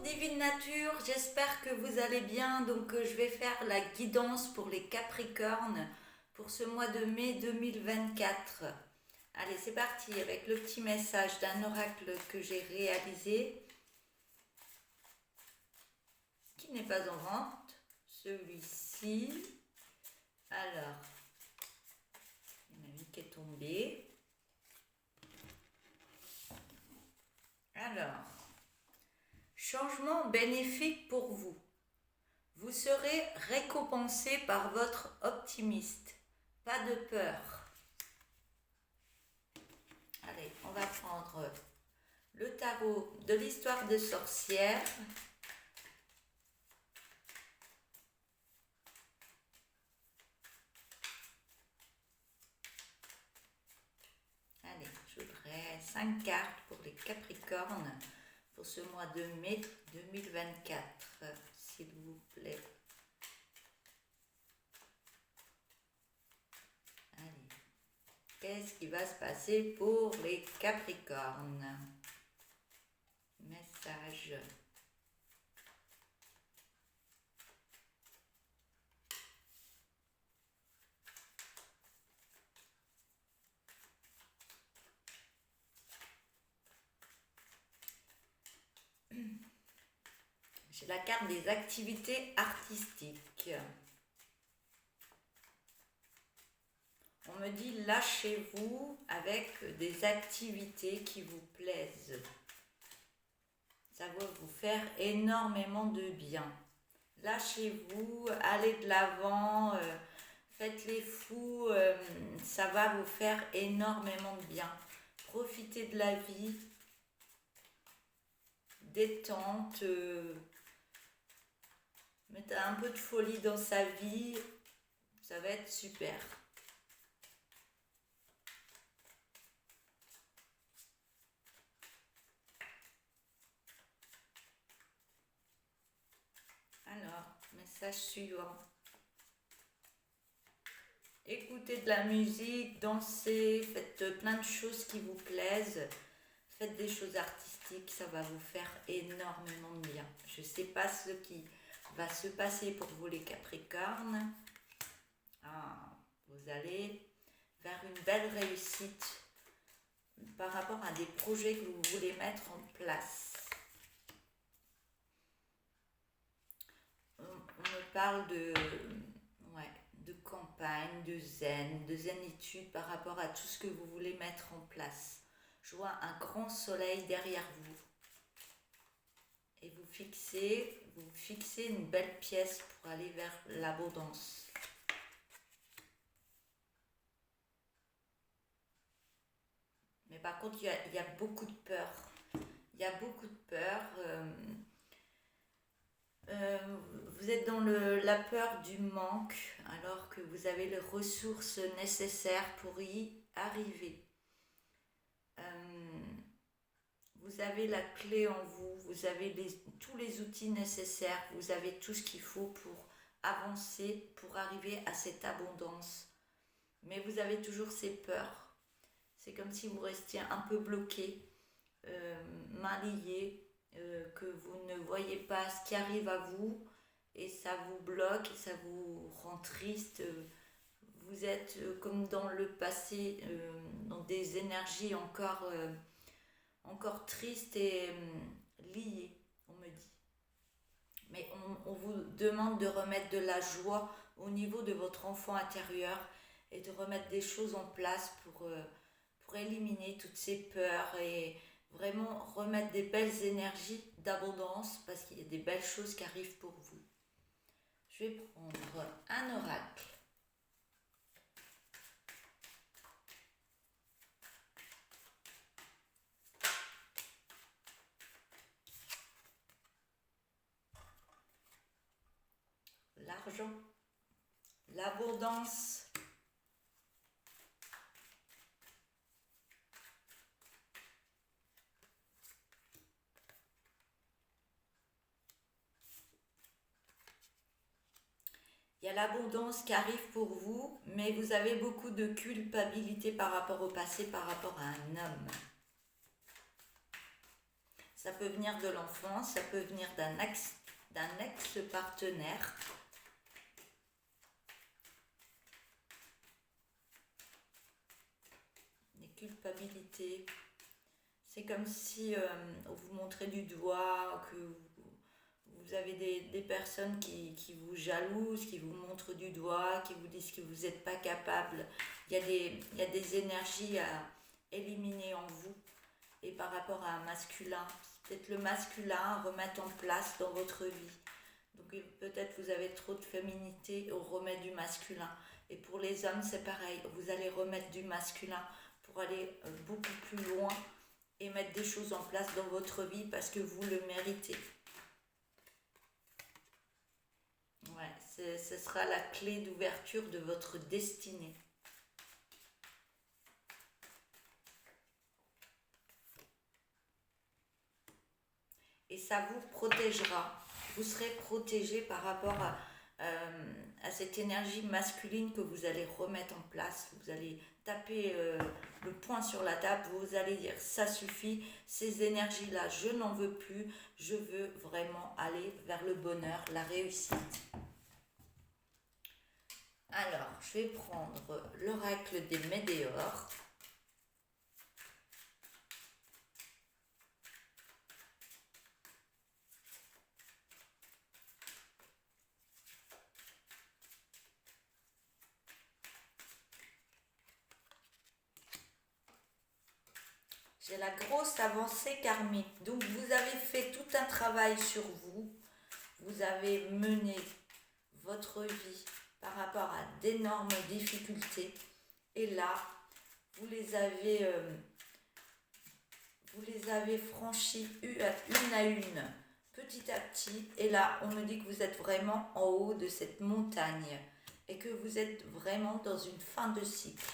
Divine Nature, j'espère que vous allez bien. Donc je vais faire la guidance pour les Capricornes pour ce mois de mai 2024. Allez, c'est parti avec le petit message d'un oracle que j'ai réalisé, qui n'est pas en vente, celui-ci. Alors, il y en a une qui est tombée. Alors, changement bénéfique pour vous. Vous serez récompensé par votre optimisme. Pas de peur. Allez, on va prendre le tarot de l'histoire de sorcière. Allez, je voudrais 5 cartes pour les Capricornes pour ce mois de mai 2024, s'il vous plaît. Allez, qu'est-ce qui va se passer pour les Capricornes? Message. J'ai la carte des activités artistiques. On me dit lâchez-vous avec des activités qui vous plaisent. Ça va vous faire énormément de bien. Lâchez-vous, allez de l'avant, faites les fous, ça va vous faire énormément de bien. Profitez de la vie, détente, mettez un peu de folie dans sa vie, ça va être super. Alors, message suivant. Écoutez de la musique, dansez, faites plein de choses qui vous plaisent. Faites des choses artistiques, ça va vous faire énormément de bien. Je ne sais pas ce qui va se passer pour vous les Capricornes. Vous allez vers une belle réussite par rapport à des projets que vous voulez mettre en place. On me parle de campagne, de zénitude par rapport à tout ce que vous voulez mettre en place. Je vois un grand soleil derrière vous. Et vous fixez une belle pièce pour aller vers l'abondance. Mais par contre, il y a beaucoup de peur. Il y a beaucoup de peur. Vous êtes dans la peur du manque, alors que vous avez les ressources nécessaires pour y arriver. Vous avez la clé en vous, vous avez tous les outils nécessaires, vous avez tout ce qu'il faut pour avancer, pour arriver à cette abondance. Mais vous avez toujours ces peurs. C'est comme si vous restiez un peu bloqué, mains liées, que vous ne voyez pas ce qui arrive à vous et ça vous bloque, ça vous rend triste. Vous êtes comme dans le passé, dans des énergies encore tristes et liées, on me dit. Mais on vous demande de remettre de la joie au niveau de votre enfant intérieur et de remettre des choses en place pour éliminer toutes ces peurs et vraiment remettre des belles énergies d'abondance parce qu'il y a des belles choses qui arrivent pour vous. Je vais prendre un oracle. L'argent, l'abondance. Il y a l'abondance qui arrive pour vous, mais vous avez beaucoup de culpabilité par rapport au passé, par rapport à un homme. Ça peut venir de l'enfance, ça peut venir d'un ex-partenaire. Des culpabilités. C'est comme si on vous montrait du doigt, que vous avez des personnes qui vous jalousent, qui vous montrent du doigt, qui vous disent que vous n'êtes pas capable. Il y a des énergies à éliminer en vous. Et par rapport à un masculin, c'est peut-être le masculin à remettre en place dans votre vie. Donc peut-être vous avez trop de féminité, on remet du masculin. Et pour les hommes, c'est pareil, vous allez remettre du masculin pour aller beaucoup plus loin et mettre des choses en place dans votre vie parce que vous le méritez. Ouais, ce sera la clé d'ouverture de votre destinée. Et ça vous protégera. Vous serez protégé par rapport à cette énergie masculine que vous allez remettre en place. Vous allez taper le poing sur la table, vous allez dire ça suffit, ces énergies-là, je n'en veux plus, je veux vraiment aller vers le bonheur, la réussite. Alors, je vais prendre l'oracle des météores. J'ai la grosse avancée karmique. Donc, vous avez fait tout un travail sur vous. Vous avez mené votre vie par rapport à d'énormes difficultés. Et là, vous les avez franchies une à une, petit à petit. Et là, on me dit que vous êtes vraiment en haut de cette montagne et que vous êtes vraiment dans une fin de cycle.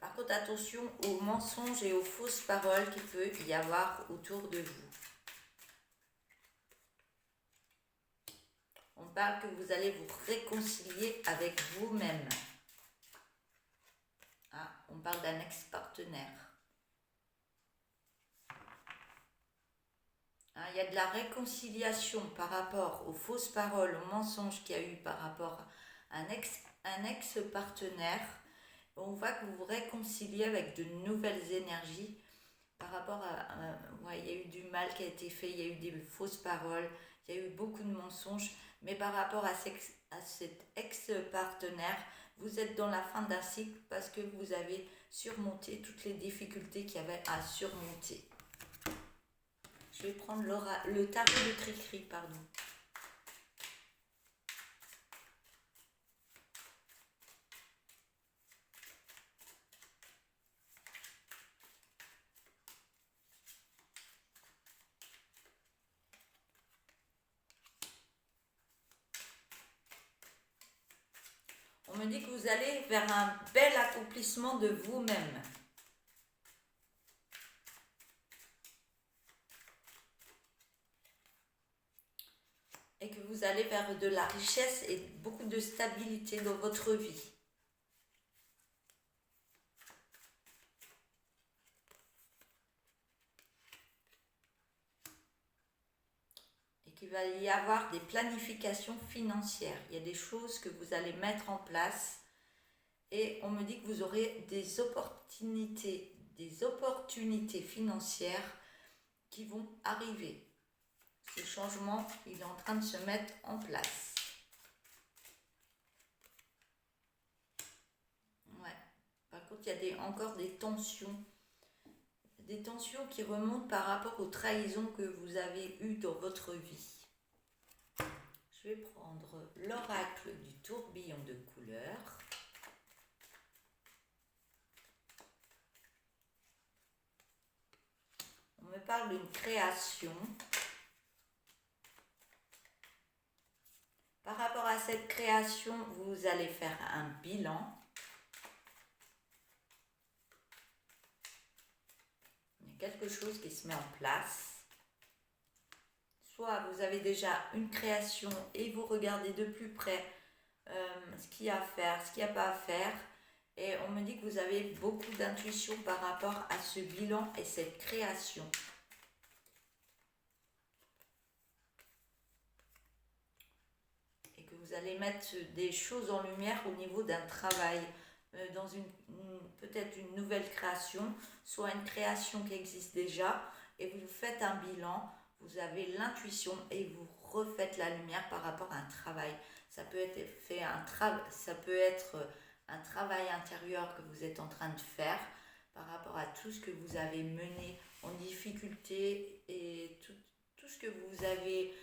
Par contre, attention aux mensonges et aux fausses paroles qu'il peut y avoir autour de vous. On parle que vous allez vous réconcilier avec vous-même. Ah, on parle d'un ex-partenaire. Ah, il y a de la réconciliation par rapport aux fausses paroles, aux mensonges qu'il y a eu par rapport à un ex-partenaire. On voit que vous vous réconciliez avec de nouvelles énergies par rapport ouais, il y a eu du mal qui a été fait, il y a eu des fausses paroles, il y a eu beaucoup de mensonges, mais par rapport à cet ex-partenaire, vous êtes dans la fin d'un cycle parce que vous avez surmonté toutes les difficultés qu'il y avait à surmonter. Je vais prendre le tarot de Cricri, pardon. On me dit que vous allez vers un bel accomplissement de vous-même. Et que vous allez vers de la richesse et beaucoup de stabilité dans votre vie. Et qu'il va y avoir des planifications financières. Il y a des choses que vous allez mettre en place. Et on me dit que vous aurez des opportunités financières qui vont arriver. Ce changement, il est en train de se mettre en place. Ouais. Par contre, il y a encore des tensions qui remontent par rapport aux trahisons que vous avez eues dans votre vie. Je vais prendre l'oracle du tourbillon de couleurs. On me parle d'une création. Par rapport à cette création, vous allez faire un bilan. Il y a quelque chose qui se met en place. Soit vous avez déjà une création et vous regardez de plus près ce qu'il y a à faire, ce qu'il n'y a pas à faire. Et on me dit que vous avez beaucoup d'intuition par rapport à ce bilan et cette création. Et que vous allez mettre des choses en lumière au niveau d'un travail, dans peut-être une nouvelle création, soit une création qui existe déjà, et vous faites un bilan, vous avez l'intuition et vous refaites la lumière par rapport à un travail. Ça peut être ça peut être un travail intérieur que vous êtes en train de faire par rapport à tout ce que vous avez mené en difficulté et tout ce que vous avez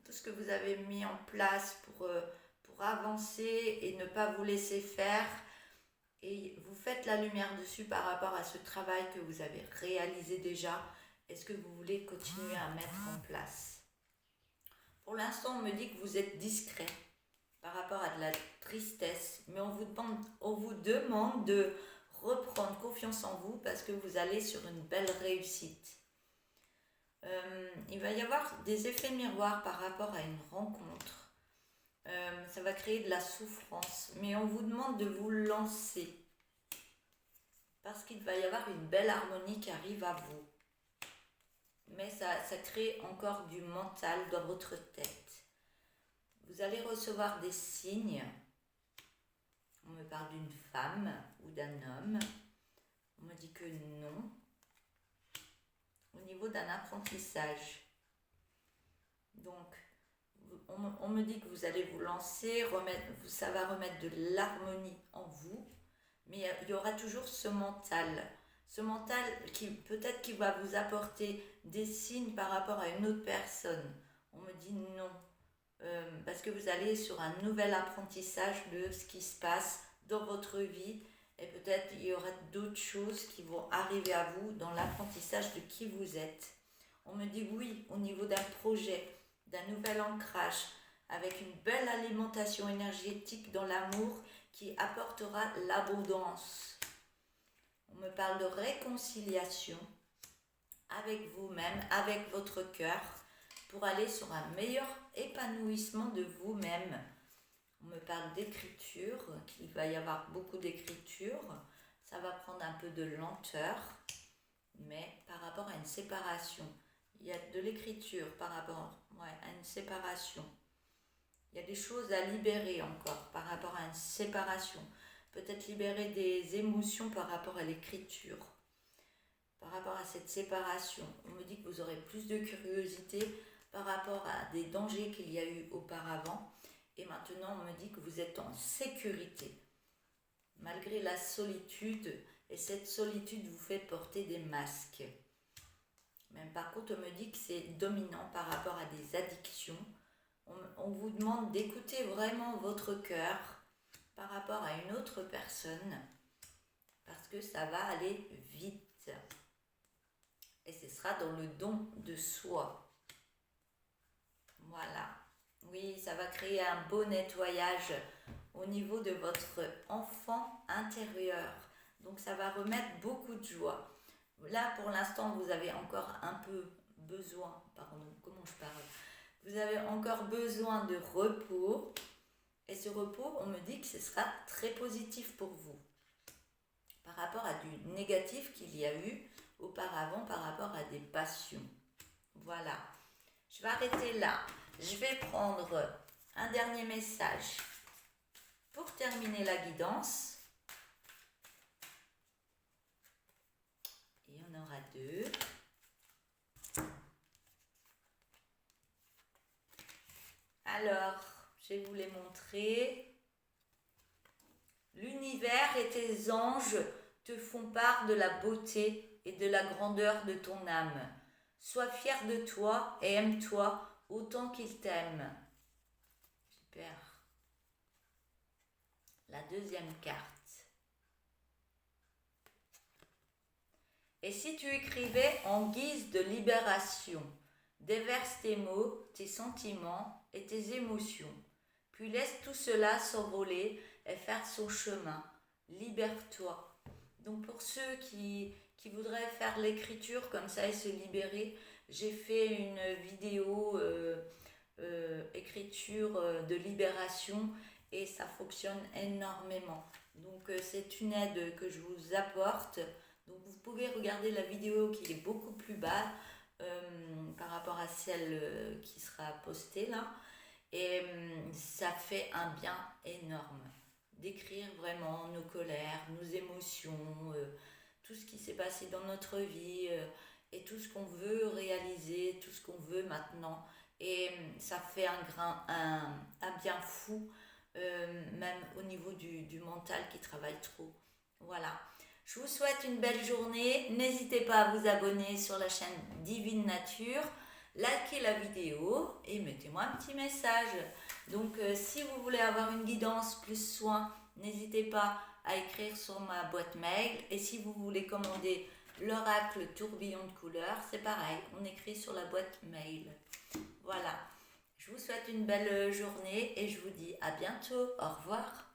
tout ce que vous avez mis en place pour avancer et ne pas vous laisser faire, et vous faites la lumière dessus par rapport à ce travail que vous avez réalisé déjà. Est-ce que vous voulez continuer à mettre en place? Pour l'instant, on me dit que vous êtes discret par rapport à de la tristesse, mais on vous demande de reprendre confiance en vous parce que vous allez sur une belle réussite. Il va y avoir des effets miroirs par rapport à une rencontre. Ça va créer de la souffrance, mais on vous demande de vous lancer parce qu'il va y avoir une belle harmonie qui arrive à vous. Mais ça crée encore du mental dans votre tête. Vous allez recevoir des signes. On me parle d'une femme ou d'un homme. On me dit que non. Au niveau d'un apprentissage. Donc, on me dit que vous allez vous lancer, ça va remettre de l'harmonie en vous, mais il y aura toujours ce mental qui peut-être qui va vous apporter des signes par rapport à une autre personne. On me dit non, parce que vous allez sur un nouvel apprentissage de ce qui se passe dans votre vie, et peut-être il y aura d'autres choses qui vont arriver à vous dans l'apprentissage de qui vous êtes. On me dit oui au niveau d'un projet, d'un nouvel ancrage, avec une belle alimentation énergétique dans l'amour qui apportera l'abondance. On me parle de réconciliation avec vous-même, avec votre cœur, pour aller sur un meilleur épanouissement de vous-même. On me parle d'écriture, qu'il va y avoir beaucoup d'écriture. Ça va prendre un peu de lenteur, mais par rapport à une séparation. Il y a de l'écriture par rapport à une séparation. Il y a des choses à libérer encore par rapport à une séparation. Peut-être libérer des émotions par rapport à l'écriture. Par rapport à cette séparation, on me dit que vous aurez plus de curiosité par rapport à des dangers qu'il y a eu auparavant. Et maintenant, on me dit que vous êtes en sécurité. Malgré la solitude, et cette solitude vous fait porter des masques. Même par contre, on me dit que c'est dominant par rapport à des addictions. On vous demande d'écouter vraiment votre cœur par rapport à une autre personne, parce que ça va aller vite. Et ce sera dans le don de soi. Voilà. Oui, ça va créer un beau nettoyage au niveau de votre enfant intérieur. Donc ça va remettre beaucoup de joie. Là, pour l'instant, vous avez encore un peu besoin, vous avez encore besoin de repos. Et ce repos, on me dit que ce sera très positif pour vous. Par rapport à du négatif qu'il y a eu auparavant, par rapport à des passions. Voilà. Je vais arrêter là. Je vais prendre un dernier message pour terminer la guidance. Et il y en aura 2. Alors, je vais vous les montrer. L'univers et tes anges te font part de la beauté et de la grandeur de ton âme. Sois fier de toi et aime-toi autant qu'il t'aime. Super. La deuxième carte. Et si tu écrivais en guise de libération, déverse tes mots, tes sentiments et tes émotions, puis laisse tout cela s'envoler et faire son chemin. Libère-toi. Donc pour ceux qui voudraient faire l'écriture comme ça et se libérer, j'ai fait une vidéo écriture de libération, et ça fonctionne énormément. Donc c'est une aide que je vous apporte. Donc vous pouvez regarder la vidéo qui est beaucoup plus bas par rapport à celle qui sera postée là. Et ça fait un bien énorme d'écrire vraiment nos colères, nos émotions, tout ce qui s'est passé dans notre vie et tout ce qu'on veut réaliser, tout ce qu'on veut maintenant. Et ça fait un bien fou, même au niveau du mental qui travaille trop. Voilà. Je vous souhaite une belle journée. N'hésitez pas à vous abonner sur la chaîne Divine Nature, likez la vidéo et mettez-moi un petit message. Donc si vous voulez avoir une guidance plus soin, n'hésitez pas à écrire sur ma boîte mail. Et si vous voulez commander l'oracle tourbillon de couleurs, c'est pareil, on écrit sur la boîte mail. Voilà. Je vous souhaite une belle journée et je vous dis à bientôt. Au revoir.